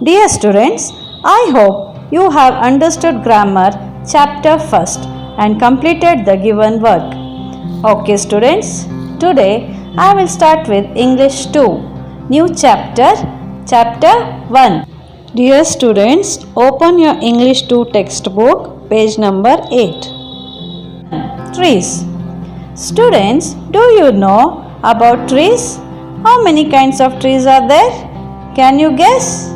Dear students, I hope you have understood grammar chapter first and completed the given work. Okay students, today I will start with English 2, new chapter 1. Dear students, open your English 2 textbook, page number 8. Trees. Students, do you know about trees? How many kinds of trees are there? Can you guess?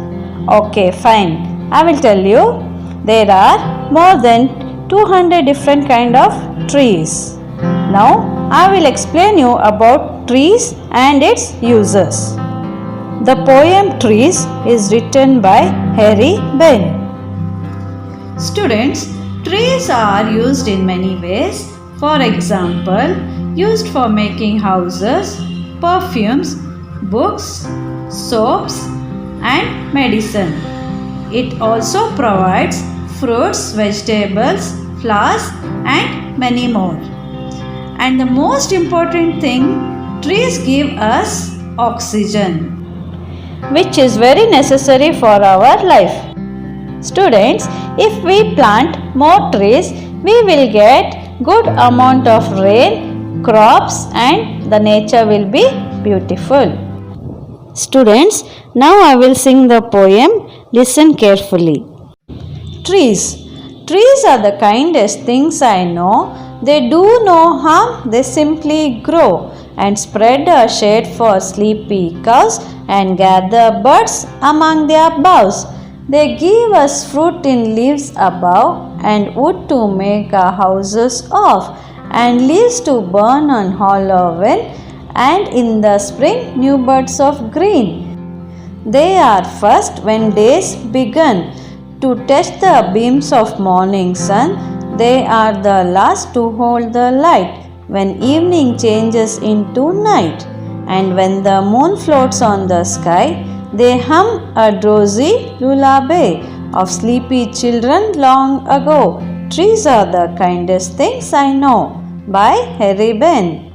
Okay, fine. I will tell you. There are more than 200 different kind of trees. Now, I will explain you about trees and its uses. The poem Trees is written by Harry Benn. Students, trees are used in many ways. For example, used for making houses, perfumes, books, soaps, and medicine. It also provides fruits, vegetables, flowers, and many more. And the most important thing, trees give us oxygen, which is very necessary for our life. Students, if we plant more trees, we will get good amount of rain, crops, and the nature will be beautiful. Students, now I will sing the poem. Listen carefully. Trees. Trees are the kindest things I know. They do no harm, they simply grow and spread a shade for sleepy cows and gather buds among their boughs. They give us fruit in leaves above and wood to make our houses of and leaves to burn on Halloween and in the spring new buds of green. They are first when days begin to touch the beams of morning sun. They are the last to hold the light when evening changes into night. And when the moon floats on the sky, they hum a drowsy lullaby of sleepy children long ago. Trees are the kindest things I know. By Harry Benn.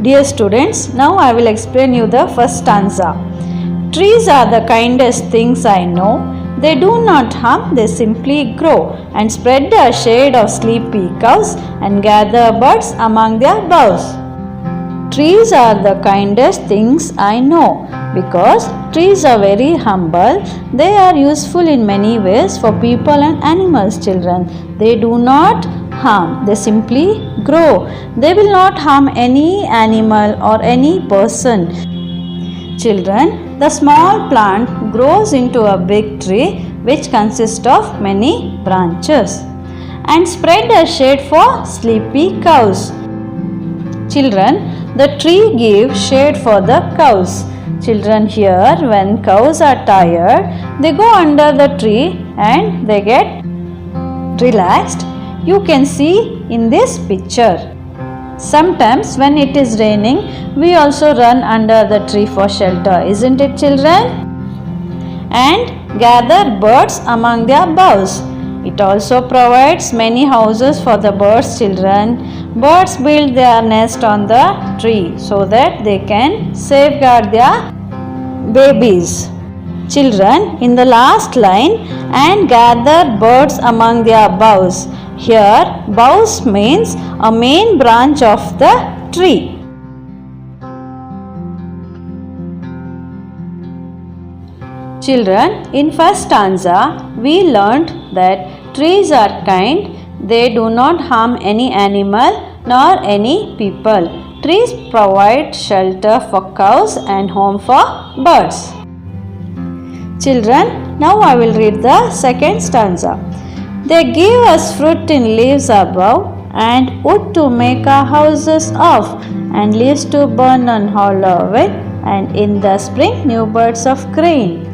Dear students, now I will explain you the first stanza. Trees are the kindest things I know. They do not harm, they simply grow and spread the shade of sleepy cows and gather buds among their boughs. Trees are the kindest things I know because trees are very humble. They are useful in many ways for people and animals, children. They do not harm, they simply grow. They will not harm any animal or any person. Children, the small plant grows into a big tree which consists of many branches and spread a shade for sleepy cows. Children, the tree gives shade for the cows. Children, here when cows are tired, they go under the tree and they get relaxed. You can see in this picture. Sometimes when it is raining, we also run under the tree for shelter, isn't it, children? And gather birds among their boughs. It also provides many houses for the birds, children. Birds build their nest on the tree so that they can safeguard their babies. Children, in the last line, and gather birds among their boughs. Here, boughs means a main branch of the tree. Children, in first stanza, we learnt that trees are kind. They do not harm any animal nor any people. Trees provide shelter for cows and home for birds. Children, now I will read the second stanza. They give us fruit in leaves above and wood to make our houses of and leaves to burn on Halloween and in the spring new buds of green.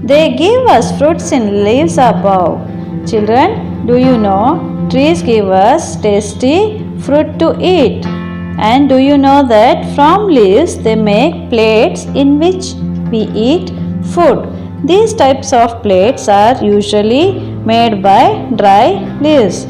They give us fruits in leaves above. Children, do you know trees give us tasty fruit to eat? And do you know that from leaves they make plates in which we eat food? These types of plates are usually made by dry leaves.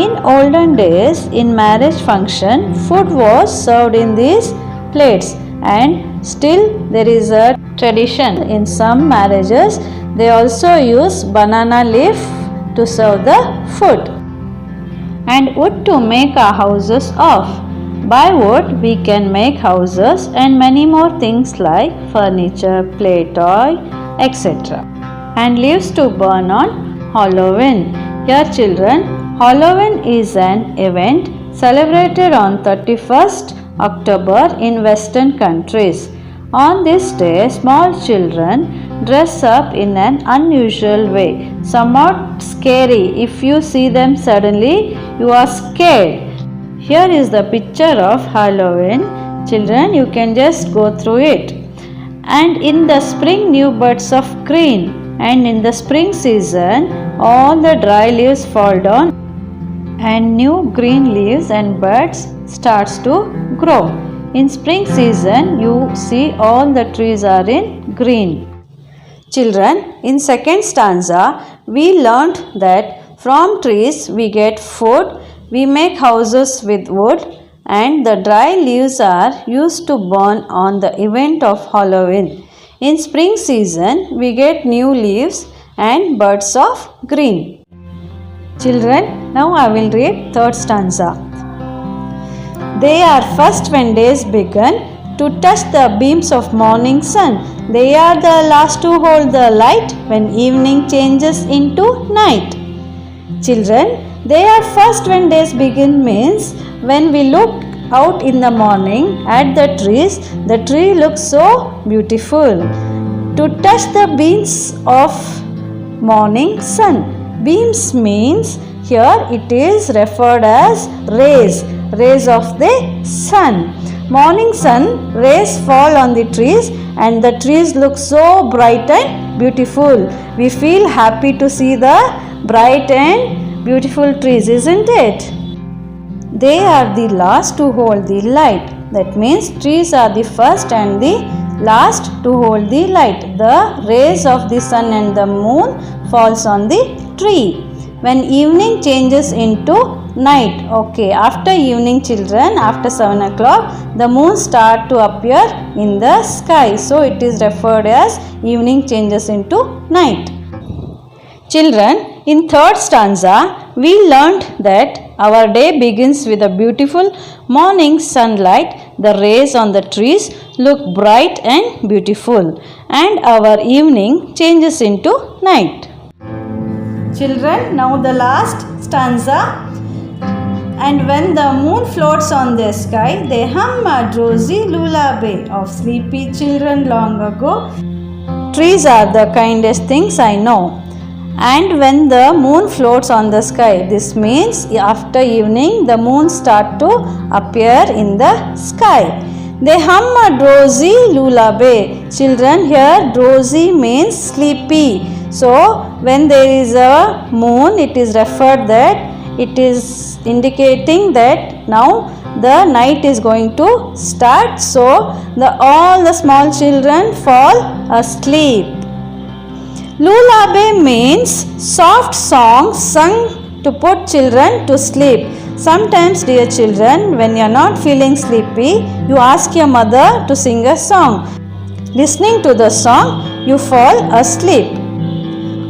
In olden days, in marriage function, food was served in these plates and Still, there is a tradition in some marriages. They also use banana leaf to serve the food. And wood to make our houses of. By wood, we can make houses and many more things like furniture, play toy, etc. And leaves to burn on Halloween. Here, children, Halloween is an event celebrated on 31st October in Western countries. On this day, small children dress up in an unusual way, somewhat scary. If you see them suddenly, you are scared. Here is the picture of Halloween. Children, you can just go through it. And in the spring, new buds of green. And in the spring season, all the dry leaves fall down and new green leaves and buds starts to grow. In spring season, you see all the trees are in green. Children, in second stanza, we learnt that from trees we get food. We make houses with wood and the dry leaves are used to burn on the event of Halloween. In spring season, we get new leaves and buds of green. Children, now I will read third stanza. They are first when days begin to touch the beams of morning sun. They are the last to hold the light when evening changes into night. Children, they are first when days begin means when we look out in the morning at the trees, the tree looks so beautiful. To touch the beams of morning sun. Beams means here it is referred as rays of the sun. Morning sun rays fall on the trees and the trees look so bright and beautiful. We feel happy to see the bright and beautiful trees, isn't it? They are the last to hold the light. That means trees are the first and the last to hold the light. The rays of the sun and the moon falls on the tree. When evening changes into night. Okay, after evening, children, after 7 o'clock, the moon start to appear in the sky. So it is referred as evening changes into night. Children, in third stanza, we learnt that our day begins with a beautiful morning sunlight. The rays on the trees look bright and beautiful, and our evening changes into night. Children, now the last stanza. And when the moon floats on the sky, they hum a drowsy lullaby of sleepy children long ago. Trees are the kindest things I know. And when the moon floats on the sky, this means after evening the moon start to appear in the sky. They hum a drowsy lullaby. Children, here drowsy means sleepy. So when there is a moon, it is referred that it is indicating that now the night is going to start. So all the small children fall asleep. Lullaby means soft song sung to put children to sleep. Sometimes, dear children, when you are not feeling sleepy, you ask your mother to sing a song. Listening to the song, you fall asleep.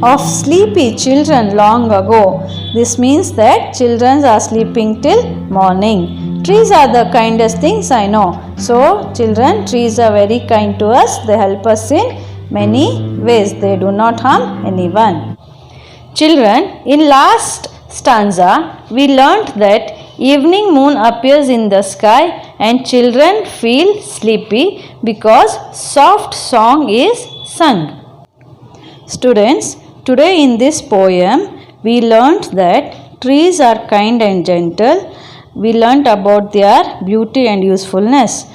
Of sleepy children long ago. This means that children are sleeping till morning. Trees are the kindest things I know. So, children, trees are very kind to us. They help us in many ways. They do not harm anyone. Children, in last stanza, we learnt that evening moon appears in the sky and children feel sleepy because soft song is sung. Students, today in this poem, we learnt that trees are kind and gentle. We learnt about their beauty and usefulness.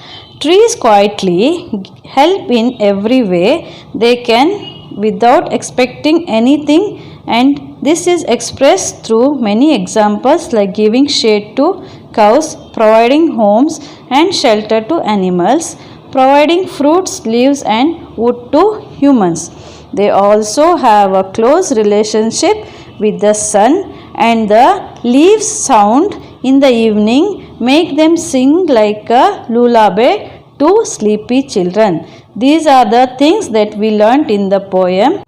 Trees quietly help in every way they can without expecting anything, and this is expressed through many examples like giving shade to cows, providing homes and shelter to animals, providing fruits, leaves and wood to humans. They also have a close relationship with the sun, and the leaves sound in the evening make them sing like a lullaby two sleepy children. These are the things that we learnt in the poem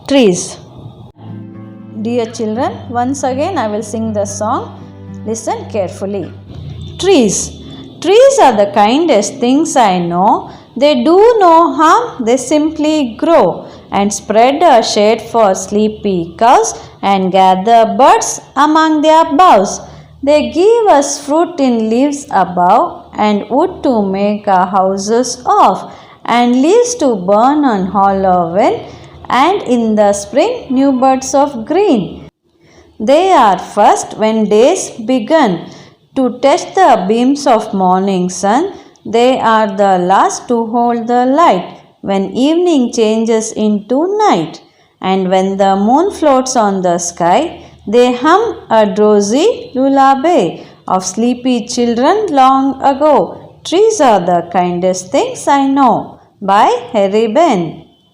Trees. Dear children, once again I will sing the song. Listen carefully. Trees. Trees are the kindest things I know. They do no harm, they simply grow and spread a shade for sleepy cows and gather buds among their boughs. They give us fruit in leaves above and wood to make our houses of and leaves to burn on Halloween and in the spring new buds of green. They are first when days begin to test the beams of morning sun. They are the last to hold the light when evening changes into night. And when the moon floats on the sky, they hum a drowsy lullaby of sleepy children long ago. Trees are the kindest things I know. By Harry Ben.